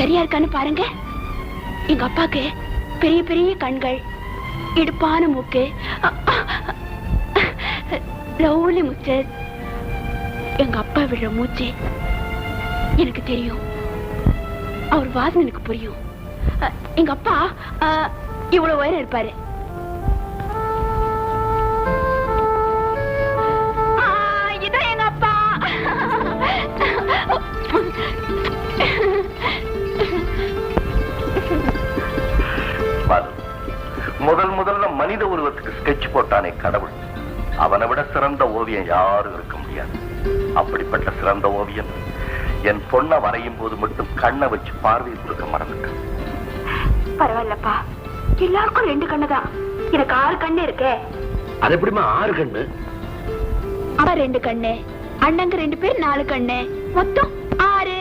சரியா இருக்கான்னு பாருங்க. எங்க அப்பாக்கு பெரிய பெரிய கண்கள், இடுப்பான மூக்கு, லவ்லி மூச்சு. எங்க அப்பா விடுற மூச்சு எனக்கு தெரியும். அவர் வாசனை எனக்கு புரியும். எங்க அப்பா இவ்வளவு உயரம் இருப்பாரு. இதான் எங்க அப்பா. முதல்ல மனித உருவத்துக்கு ஸ்கெட்ச் போட்டானே கடவுள், அவனை விட சிறந்த ஓவியம் யாரும் இருக்க முடியாது. அப்படிப்பட்ட சிறந்த ஓவியம் என் பொண்ணை வரையும் போது மட்டும் கண்ணை வச்சு பார்வை கொடுக்க மறந்துட்டேன். பரவாயில்லப்பா, எல்லாருக்கும் 2 கண்ணுதான். எனக்கு 6 கண்ணு இருக்கே. அது எப்படிமா 6 கண்ணு? அப்பா 2 கண்ணு, அண்ணங்க 2 பேர் 4 கண்ணு, மொத்தம் 6.